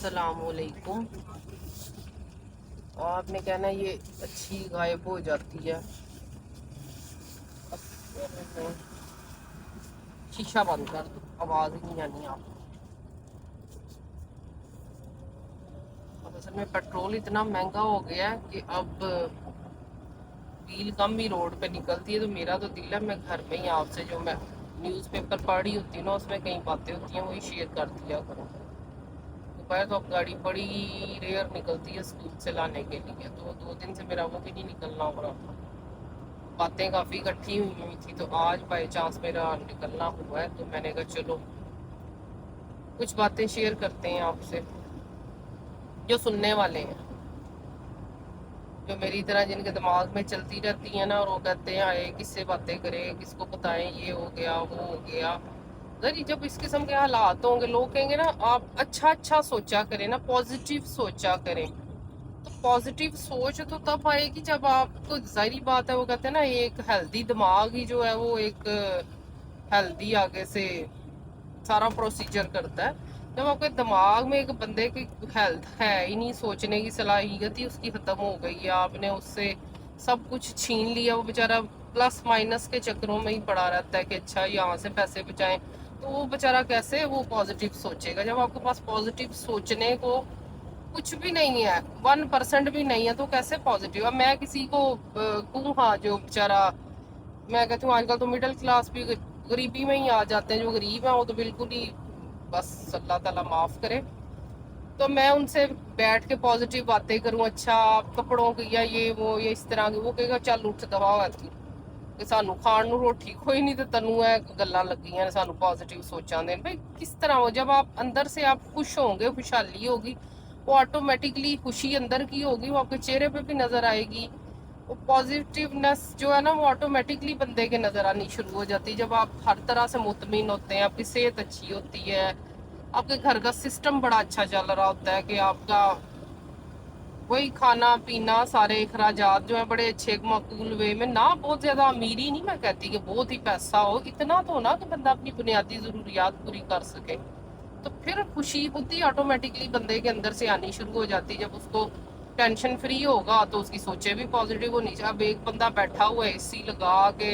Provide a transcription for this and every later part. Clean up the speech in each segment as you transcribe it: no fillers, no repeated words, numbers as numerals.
अस्सलाम वालेकुम। आप ने कहना ये अच्छी गायब हो जाती है। शीशा बंद कर दो, आवाज़ ही नहीं आनी आपको। अब असल में पेट्रोल इतना महंगा हो गया है कि अब व्हील कम ही रोड पे निकलती है। तो मेरा तो दिल है मैं घर में ही आपसे जो मैं न्यूज़पेपर पढ़ी होती है ना, उसमें कई बातें होती हैं वही शेयर कर दिया करूँ। दोपहर तो अब गाड़ी बड़ी रेयर निकलती है स्कूल से लाने के लिए, तो 2 दिन से मेरा वो भी नहीं निकलना हो रहा था। बातें काफ़ी इकट्ठी हुई थी, तो आज बाई चांस मेरा निकलना हुआ है, तो मैंने कहा चलो कुछ बातें शेयर करते हैं आपसे जो सुनने वाले हैं, जो मेरी तरह जिनके दिमाग में चलती रहती है ना, और वो कहते हैं आए किससे बातें करें, किसको बताएं, ये हो गया वो हो गया। अरे जब इस किस्म के हालात होंगे, लोग कहेंगे ना आप अच्छा अच्छा सोचा करें ना, पॉजिटिव सोचा करें। तो पॉजिटिव सोच तो तब आएगी जब आपको, जाहिर बात है, वो कहते हैं ना एक हेल्दी दिमाग ही जो है वो एक हेल्दी आगे से सारा प्रोसीजर करता है। जब आपके दिमाग में एक बंदे की हेल्थ है ही नहीं, सोचने की सलाहियत ही उसकी खत्म हो गई है, आपने उससे सब कुछ छीन लिया, वो बेचारा प्लस माइनस के चक्करों में ही पड़ा रहता है कि अच्छा यहाँ से पैसे बचाएं, तो वो बेचारा कैसे वो पॉजिटिव सोचेगा जब आपके पास पॉजिटिव सोचने को कुछ भी नहीं है, 1% भी नहीं है, तो कैसे पॉजिटिव। अब मैं किसी को कहूँ, हाँ जो बेचारा, मैं कहती हूँ आजकल तो मिडिल क्लास भी गरीबी में ही आ जाते हैं, जो गरीब है वो तो बिल्कुल ही बस अल्लाह ताला माफ करे। तो मैं उनसे बैठ के पॉजिटिव बातें करूँ, अच्छा आप कपड़ों की या ये वो या इस तरह की, वो कहेगा चल उठ दवा होती कि सानू खाण नू रोटी कोई नहीं, तो तनू है गल्लां लगियां ने सानू पॉजिटिव सोचां देन। भाई किस तरह हो, जब आप अंदर से आप खुश होंगे, खुशहाली होगी, वो ऑटोमेटिकली खुशी अंदर की होगी, वो आपके चेहरे पे भी नजर आएगी। वो पॉजिटिवनेस जो है ना, वो ऑटोमेटिकली बंदे के नजर आनी शुरू हो जाती है जब आप हर तरह से मुतमिन होते हैं, आपकी सेहत अच्छी होती है, आपके घर का सिस्टम बड़ा अच्छा चल रहा होता है कि आपका वही खाना पीना सारे अखराजात जो है बड़े अच्छे माकूल वे में ना, बहुत ज्यादा अमीरी नहीं मैं कहती कि बहुत ही पैसा हो, इतना तो ना कि बंदा अपनी बुनियादी जरूरियात पूरी कर सके। तो फिर खुशी खुद ही ऑटोमेटिकली बंदे के अंदर से आनी शुरू हो जाती है। जब उसको टेंशन फ्री होगा तो उसकी सोचे भी पॉजिटिव होनी चाहिए। अब एक बंदा बैठा हुआ है एसी लगा के,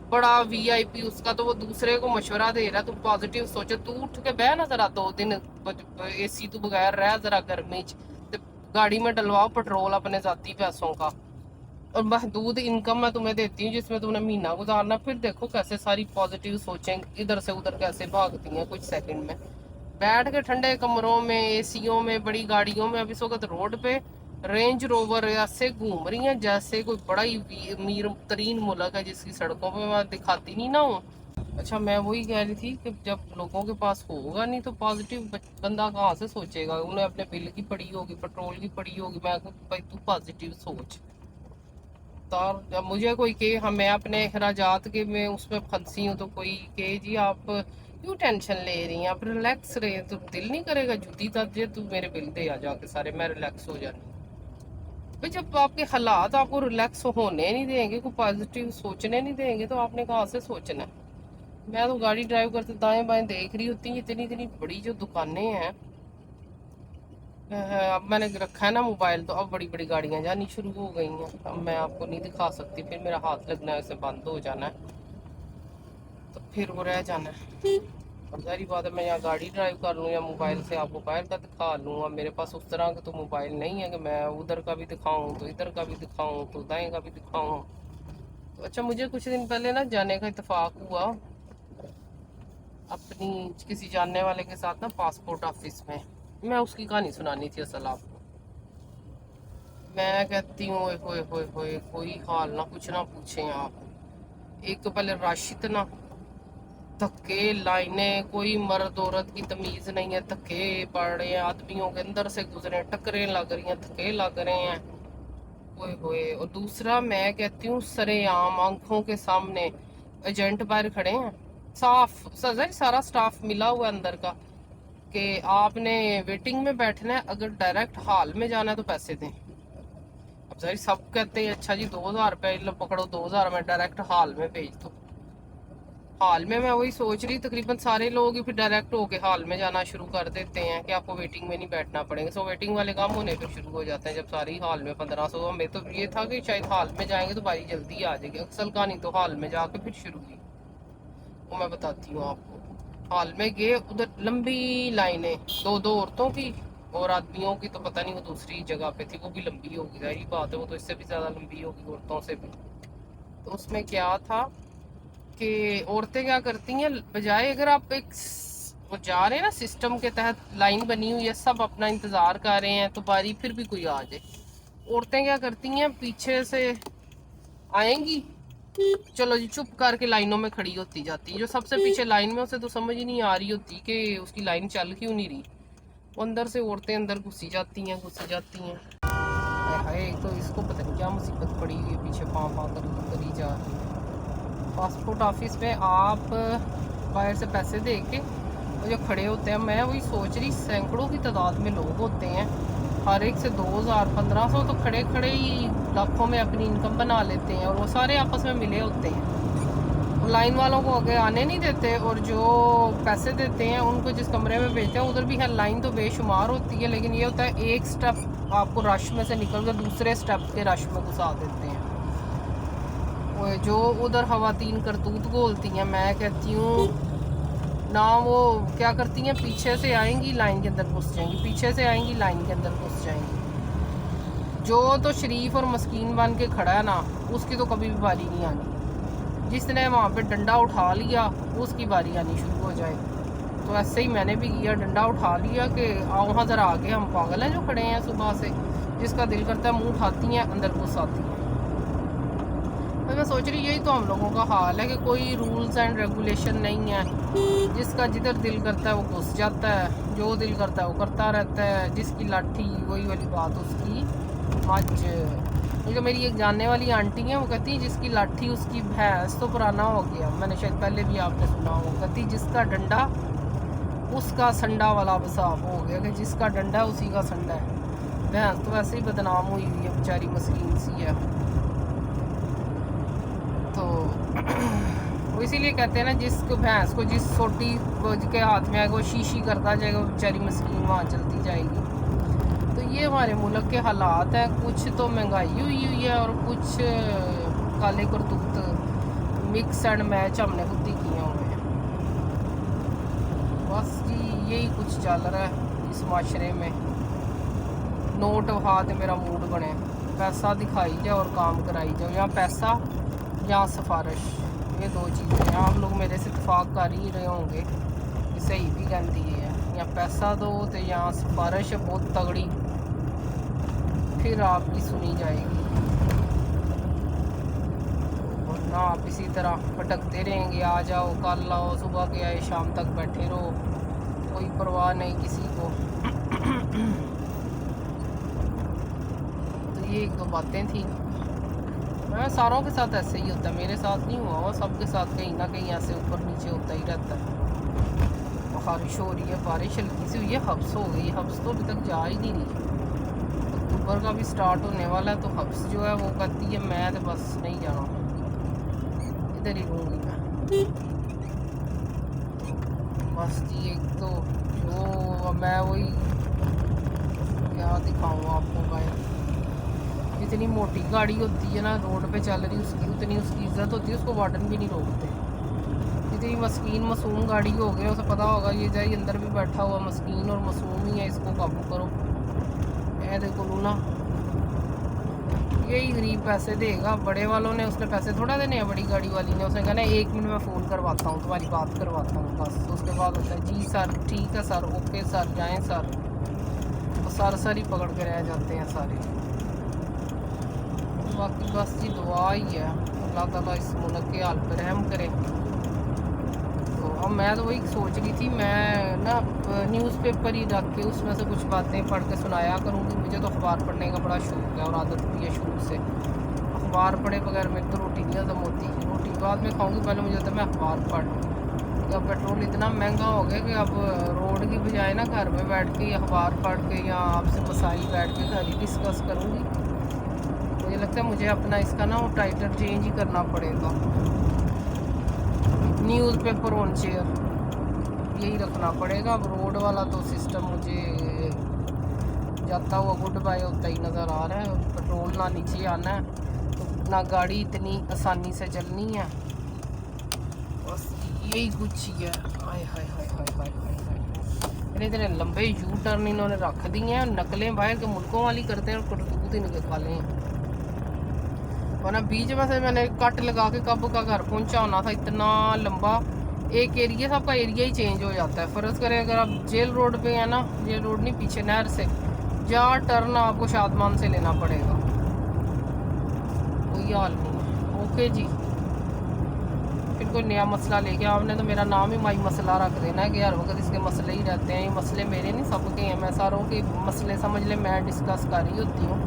बड़ा वीआईपी उसका, तो वो दूसरे को मशवरा दे रहा है तुम पॉजिटिव सोचो, तू उठ के बह ना जरा 2 दिन एसी तू बगैर रह जरा गर्मी च, ते गाड़ी में डलवाओ पेट्रोल अपने जाती पैसों का, और महदूद इनकम मैं तुम्हें देती हूँ जिसमें तुमने महीना गुजारना। फिर देखो कैसे सारी पॉजिटिव सोचें इधर से उधर कैसे भागती हैं कुछ सेकंड में। बैठ के ठंडे कमरों में, एसीओ में, बड़ी गाड़ियों में, अब इस वक्त रोड पे रेंज रोवर ऐसे घूम रही हैं जैसे कोई बड़ा ही अमीर तरीन मुल्क है जिसकी सड़कों पे मैं दिखाती नहीं ना हूँ। अच्छा मैं वही कह रही थी कि जब लोगों के पास होगा नहीं तो पॉजिटिव बंदा कहाँ से सोचेगा। उन्हें अपने बिल की पड़ी होगी, पेट्रोल की पड़ी होगी, मैं भाई तू पॉजिटिव सोच। तो जब मुझे कोई कहे हाँ मैं अपने अखराजात के मैं उसमें फंसी हूँ, तो कोई कहे जी आप क्यों टेंशन ले रही हैं, आप रिलैक्स रहे, तो दिल नहीं करेगा जूती तक तू मेरे बिल दे आ जाके सारे, मैं रिलैक्स हो जानी। भाई जब आपके हालात आपको रिलैक्स होने नहीं देंगे, कोई पॉजिटिव सोचने नहीं देंगे, तो आपने कहाँ से सोचना है। मैं तो गाड़ी ड्राइव करते दाएं बाएं देख रही होती है, इतनी इतनी बड़ी जो दुकानें हैं। अब मैंने रखा है ना मोबाइल, तो अब बड़ी बड़ी गाड़ियां जानी शुरू हो गई हैं। अब मैं आपको नहीं दिखा सकती, फिर मेरा हाथ लगना है, उसे बंद हो जाना है, तो फिर वो रह जाना है। अब सारी बात है मैं यहाँ गाड़ी ड्राइव कर लूँ या मोबाइल से आपको बाहर का दिखा लूँ। अब मेरे पास उस तरह का तो मोबाइल नहीं है कि मैं उधर का भी दिखाऊँ तो इधर का भी दिखाऊँ तो दाएं का भी दिखाऊँ। तो अच्छा मुझे कुछ दिन पहले ना जाने का इत्तेफाक हुआ अपनी किसी जानने वाले के साथ ना पासपोर्ट ऑफिस में। मैं उसकी कहानी सुनानी थी असल आपको। मैं कहती हूँ ओए होए होए होए, कोई हाल ना कुछ ना पूछें आप। एक तो पहले रश इतना, धक्के लाइनें, कोई मर्द औरत की तमीज नहीं है, धक्के पड़ रहे हैं, आदमियों के अंदर से गुजरे, टक्करें लग रही हैं, धक्के लग रहे हैं। ओए होए। और दूसरा मैं कहती हूँ सरेआम आंखों के सामने एजेंट बाहर खड़े हैं, साफ सजा सारा स्टाफ मिला हुआ अंदर का कि आपने वेटिंग में बैठना है, अगर डायरेक्ट हॉल में जाना है तो पैसे दें। अब सर सब कहते हैं अच्छा जी 2000 रुपये पकड़ो, 2000 में डायरेक्ट हॉल में भेज दो। हॉल में मैं वही सोच रही, तकरीबन सारे लोग ही फिर डायरेक्ट होके हॉल में जाना शुरू कर देते हैं कि आपको वेटिंग में नहीं बैठना पड़ेगा। सो वेटिंग वाले काम होने फिर शुरू हो जाते हैं जब सारे ही हॉल में 1500। हमें तो ये था कि शायद हॉल में जाएंगे तो बारी जल्दी आ जाएगी, अक्सर कहानी तो हॉल में जाके फिर शुरू हुई। वो मैं बताती हूँ आपको। हॉल में गए, उधर लंबी लाइनें, दो दो औरतों की और आदमियों की तो पता नहीं, वो दूसरी जगह पे थी, वो भी लंबी होगी, जाहिर बात है वो तो इससे भी ज़्यादा लंबी होगी औरतों से भी। तो उसमें क्या था कि औरतें क्या करती हैं, बजाय अगर आप एक वो जा रहे हैं ना सिस्टम के तहत, लाइन बनी हुई है, सब अपना इंतज़ार कर रहे हैं तो बारी फिर भी कोई आ जाए, औरतें क्या करती हैं पीछे से आएंगी, चलो जी चुप करके लाइनों में खड़ी होती जाती है। जो सबसे पीछे लाइन में उसे तो समझ ही नहीं आ रही होती कि उसकी लाइन चल क्यों नहीं रही, वो अंदर से औरतें अंदर घुसी जाती हैं घुसी जाती हैं। हाय हाय, तो इसको पता नहीं क्या मुसीबत पड़ी हुई है, पीछे पाँव पाँव करी जा रही है। पासपोर्ट ऑफिस में आप बाहर से पैसे दे के वो जो खड़े होते हैं, मैं वही सोच रही सैकड़ों की तादाद में लोग होते हैं, हर एक से 2000 1500 तो खड़े खड़े ही लाखों में अपनी इनकम बना लेते हैं, और वो सारे आपस में मिले होते हैं। लाइन वालों को आगे आने नहीं देते, और जो पैसे देते हैं उनको जिस कमरे में भेजते हैं उधर भी है लाइन तो बेशुमार होती है, लेकिन ये होता है एक स्टेप आपको रश में से निकल कर दूसरे स्टेप के रश में घुसा देते हैं। वो जो उधर खवातीन करतूत बोलती हैं, मैं कहती हूँ ना, वो क्या करती हैं पीछे से आएंगी लाइन के अंदर घुस जाएंगी, पीछे से आएंगी लाइन के अंदर घुस जाएंगी। जो तो शरीफ और मस्कीन बन के खड़ा है ना, उसकी तो कभी भी बारी नहीं आनी। जिसने वहाँ पे डंडा उठा लिया उसकी बारी आनी शुरू हो जाए। तो ऐसे ही मैंने भी किया, डंडा उठा लिया कि आओ वहाँ ज़रा आगे, हम पागल हैं जो खड़े हैं सुबह से, जिसका दिल करता है मुंह उठाती हैं अंदर घुस आती हैं। तो मैं सोच रही यही तो हम लोगों का हाल है कि कोई रूल्स एंड रेगुलेशन नहीं है, जिसका जिधर दिल करता है वो घुस जाता है, जो दिल करता है वो करता रहता है, जिसकी लाठी वही वाली बात उसकी मच। जो मेरी एक जानने वाली आंटी है वो कहती है जिसकी लाठी उसकी भैंस तो पुराना हो गया, मैंने शायद पहले भी आपने सुना हो, कहती जिसका डंडा उसका संडा वाला हिसाब हो गया कि जिसका डंडा उसी का संडा है। भैंस तो वैसे ही बदनाम हुई हुई है बेचारी, मस्कीन सी है। तो वो इसीलिए कहते हैं ना, जिसको भैंस को जिस सोटी के हाथ में आएगा वो शीशी करता जाएगा, वो बेचारी मस्कीन वहाँ चलती जाएगी। तो ये हमारे मुल्क के हालात हैं, कुछ तो महंगाई हुई हुई है और कुछ काले करतूत मिक्स एंड मैच हमने खुद ही किए हुए हैं। बस जी यही कुछ चल रहा है इस माशरे में। नोट हाथ मेरा मूड बने, पैसा दिखाई जाए और काम कराई जाए, या पैसा या सिफारिश, ये दो चीज़ें हैं। आप लोग मेरे से इत्तेफाक कर ही रहे होंगे कि सही भी कहती है, या पैसा दो तो या सिफारिश है बहुत तगड़ी, फिर आपकी सुनी जाएगी, वरना आप इसी तरह भटकते रहेंगे, आ जाओ कल आओ, सुबह के आए शाम तक बैठे रहो, कोई परवाह नहीं किसी को। तो ये एक दो बातें थी। मैं सारों के साथ ऐसे ही होता है, मेरे साथ नहीं हुआ वो, सबके साथ कहीं ना कहीं ऐसे ऊपर नीचे होता ही रहता है। बारिश हो रही है, बारिश हल्की सी हुई है, हब्स हो गई, हब्स तो अभी तक जा ही नहीं रही, अक्टूबर का भी स्टार्ट होने वाला है, तो हब्स जो है वो कहती है मैं तो बस नहीं जाना, इधर ही रहूँगी मैं। बस जी एक तो जो मैं वही क्या दिखाऊँ आपको भाई, जितनी मोटी गाड़ी होती है ना रोड पे चल रही उसकी उतनी उसकी इज्जत होती है, उसको वार्डन भी नहीं रोकते। जितनी मस्कीन मासूम गाड़ी हो गया, उसे पता होगा ये जाए अंदर भी बैठा हुआ मस्कीन और मासूम ही है, इसको काबू करो। ये देखो लूना, यही गरीब पैसे देगा, बड़े वालों ने उसने पैसे थोड़ा देने हैं, बड़ी गाड़ी वाली ने उसने कहना 1 मिनट में फ़ोन करवाता हूँ, तुम्हारी बात करवाता हूँ, बस उसके बाद होता है जी सर ठीक है सर, ओके सर, जाएँ सर, तो सर ही पकड़ के रह जाते हैं सारे। बाकी बस जी दुआ ही है, अल्लाह ताला इस मुल्क के हाल पर रहम करे। तो अब मैं तो वही सोच रही थी, मैं ना न्यूज़पेपर ही रख के उसमें से कुछ बातें पढ़ के सुनाया करूँगी। मुझे तो अखबार पढ़ने का बड़ा शौक है और आदत भी है शुरू से, अखबार पढ़े बगैर मेरी तो रोटी नहीं हजम होती, रोटी बाद में खाऊँगी, पहले मुझे होता है मैं अखबार पढ़ लूँ। अब पेट्रोल इतना महंगा हो गया कि अब रोड की बजाय ना घर में बैठ के अखबार पढ़ के या आपसे मसाइल बैठ के घर ही डिस्कस करूँगी। मुझे लगता है मुझे अपना इसका ना वो टाइटल चेंज ही करना पड़ेगा। न्यूज़पेपर ऑन चेयर, यही रखना पड़ेगा। अब रोड वाला तो सिस्टम मुझे जाता हुआ गुड बाय होता ही नज़र आ रहा है। पेट्रोल ना नीचे आना है तो ना गाड़ी इतनी आसानी से चलनी है, बस यही कुछ ही है। हाय हाय हाय हाय हाय हाय हाय, इतने लंबे यू टर्न इन्होंने रख दिए हैं, नकलें बाहर के मुल्कों वाली करते हैं और करतूत इनके काले हैं। वरना बीच में से मैंने कट लगा के कब का घर पहुंचा होना था, इतना लंबा एक एरिया, सबका एरिया ही चेंज हो जाता है। फ़र्ज़ करें अगर आप जेल रोड पे है ना, जेल रोड नहीं पीछे नहर से, जहाँ टर्न आपको शादमान से लेना पड़ेगा, कोई हाल नहीं है। ओके जी, फिर कोई नया मसला लेके आपने तो मेरा नाम ही माई मसला रख देना है कि हर वक्त इसके मसले ही रहते हैं। ये मसले मेरे नहीं सबके हैं, मैं सारों के मसले समझ ले मैं डिस्कस कर रही होती हूँ,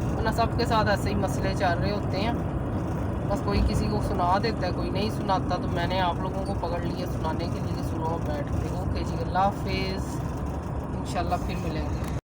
वरना सबके साथ ऐसे ही मसले चल रहे होते हैं। बस कोई किसी को सुना देता है, कोई नहीं सुनाता, तो मैंने आप लोगों को पकड़ लिया सुनाने के लिए, सुनो बैठ के। ओके जी, अल्लाह हाफिज़, इंशाल्लाह फिर मिलेंगे।